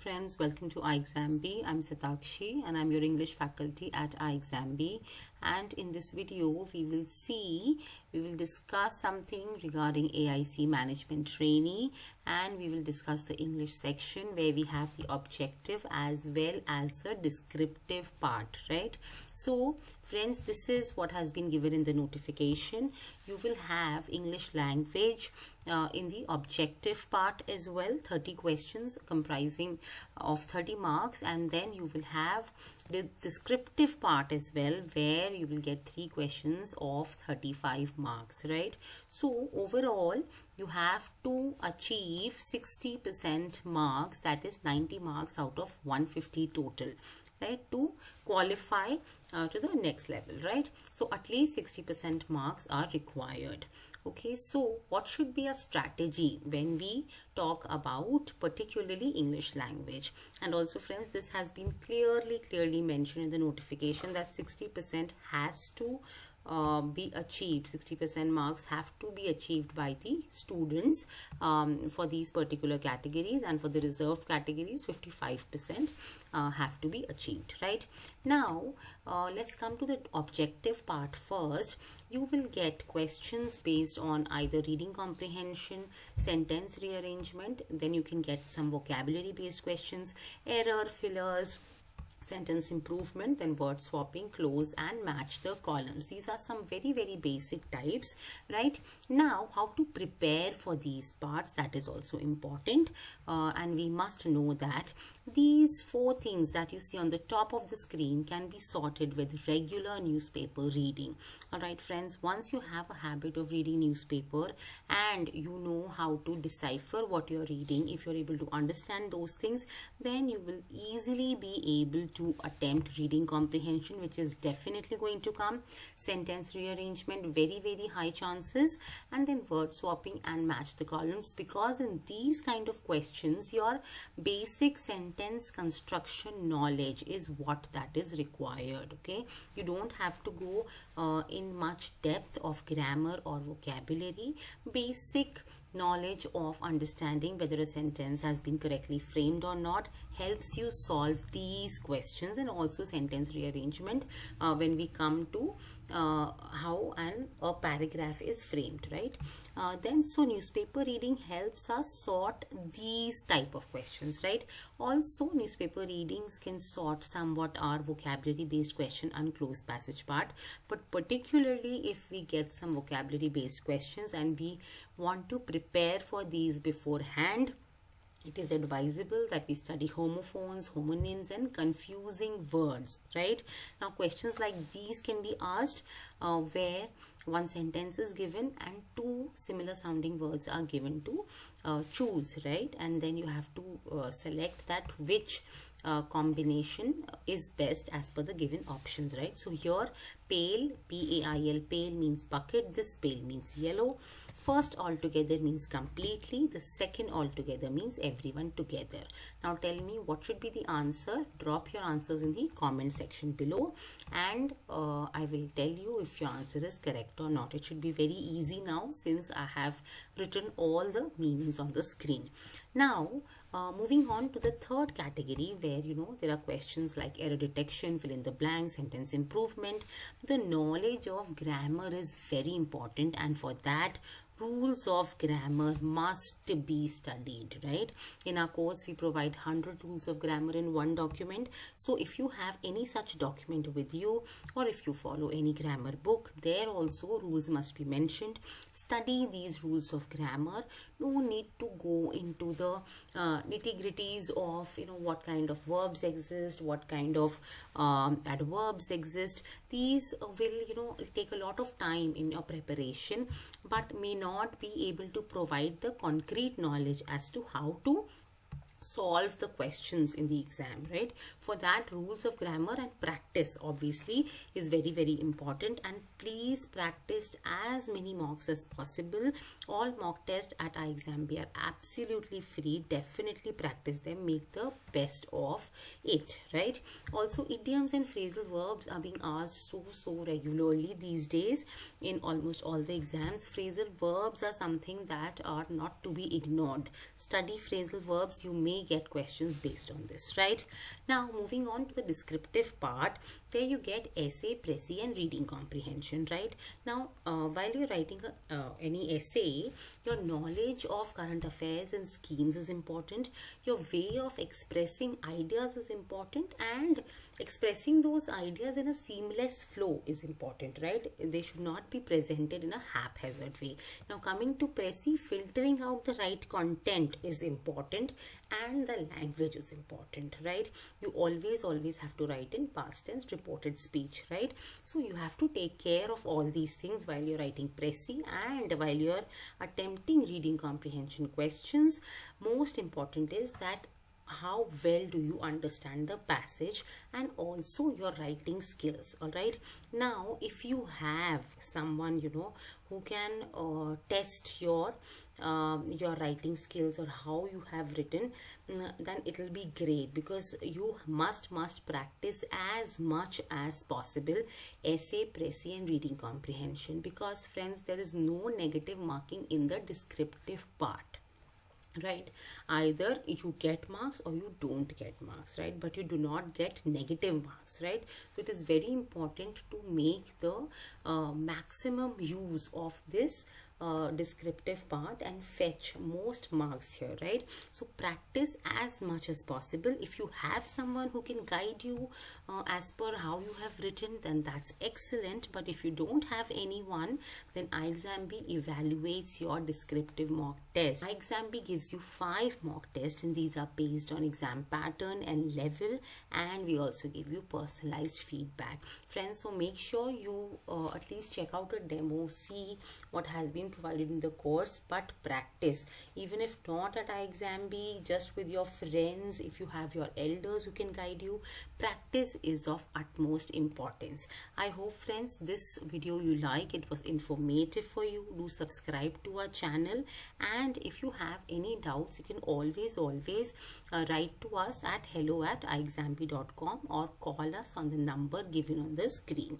friends, welcome to iExamB. I'm Satakshi and I'm your English faculty at iExamB, and in this video we will discuss something regarding AIC management trainee, and we will discuss the English section where we have the objective as well as the descriptive part, right? So friends, this is what has been given in the notification. You will have English language in the objective part as well, 30 questions comprising of 30 marks, and then you will have the descriptive part as well, where you will get 3 questions of 35 marks, right? So overall you have to achieve 60% marks, that is 90 marks out of 150 total, right, to qualify to the next level, right? So at least 60% marks are required. Okay, so what should be a strategy when we talk about particularly English language? And also friends, this has been clearly mentioned in the notification that 60% has to be achieved. 60% marks have to be achieved by the students for these particular categories, and for the reserved categories 55% have to be achieved, right? Now let's come to the objective part first. You will get questions based on either reading comprehension, sentence rearrangement, then you can get some vocabulary based questions, error, fillers, sentence improvement, then word swapping, close and match the columns. These are some very basic types, right? Now how to prepare for these parts, that is also important, and we must know that these 4 things that you see on the top of the screen can be sorted with regular newspaper reading. All right friends, once you have a habit of reading newspaper and you know how to decipher what you're reading, if you're able to understand those things, then you will easily be able to attempt reading comprehension, which is definitely going to come, sentence rearrangement, very high chances, and then word swapping and match the columns, because in these kind of questions your basic sentence construction knowledge is what that is required. Okay, you don't have to go in much depth of grammar or vocabulary. Basic knowledge of understanding whether a sentence has been correctly framed or not helps you solve these questions, and also sentence rearrangement when we come to how a paragraph is framed, right? Then so newspaper reading helps us sort these type of questions, right? Also newspaper readings can sort somewhat our vocabulary based question and closed passage part, but particularly if we get some vocabulary based questions and we want to prepare for these beforehand, it is advisable that we study homophones, homonyms and confusing words, right? Now questions like these can be asked where one sentence is given and 2 similar sounding words are given to choose, right? And then you have to select that which combination is best as per the given options, right? So here pale, P-A-I-L, pale means bucket, this pale means yellow. First altogether means completely, the second altogether means everyone together. Now tell me what should be the answer. Drop your answers in the comment section below, and I will tell you if your answer is correct or not. It should be very easy now since I have written all the meanings on the screen. Now moving on to the third category, where there are questions like error detection, fill in the blank, sentence improvement. The knowledge of grammar is very important, and for that rules of grammar must be studied, right? In our course we provide 100 rules of grammar in one document. So if you have any such document with you, or if you follow any grammar book, there also rules must be mentioned. Study these rules of grammar. No need to go into the nitty-gritties of what kind of verbs exist, what kind of adverbs exist. These will take a lot of time in your preparation, but may not be able to provide the concrete knowledge as to how to solve the questions in the exam, right? For that, rules of grammar and practice obviously is very important, and please practice as many mocks as possible. All mock tests at iExamB are absolutely free. Definitely practice them, make the best of it, right? Also idioms and phrasal verbs are being asked so regularly these days in almost all the exams. Phrasal verbs are something that are not to be ignored. Study phrasal verbs. You may may get questions based on this, right? Now moving on to the descriptive part, there you get essay, précis and reading comprehension, right? Now while you're writing any essay, your knowledge of current affairs and schemes is important, your way of expressing ideas is important, and expressing those ideas in a seamless flow is important, right? They should not be presented in a haphazard way. Now coming to précis, filtering out the right content is important, and the language is important, right? You always have to write in past tense reported speech, right? So you have to take care of all these things while you're writing précis and while you're attempting reading comprehension questions. Most important is that how well do you understand the passage and also your writing skills. All right, now if you have someone who can test your writing skills or how you have written, then it will be great, because you must practice as much as possible essay, précis and reading comprehension, because friends, there is no negative marking in the descriptive part, right? Either you get marks or you don't get marks, right? But you do not get negative marks, right? So it is very important to make the maximum use of this descriptive part and fetch most marks here, right? So practice as much as possible. If you have someone who can guide you as per how you have written, then that's excellent. But if you don't have anyone, then iXambi evaluates your descriptive mock test. iXambi gives you 5 mock tests, and these are based on exam pattern and level, and we also give you personalized feedback, friends. So make sure you at least check out a demo, see what has been provided in the course, but practice. Even if not at iXambi, just with your friends, if you have your elders who can guide you, practice is of utmost importance. I hope, friends, this video you like. It was informative for you. Do subscribe to our channel, and if you have any doubts, you can always write to us at hello@ixambi.com or call us on the number given on the screen.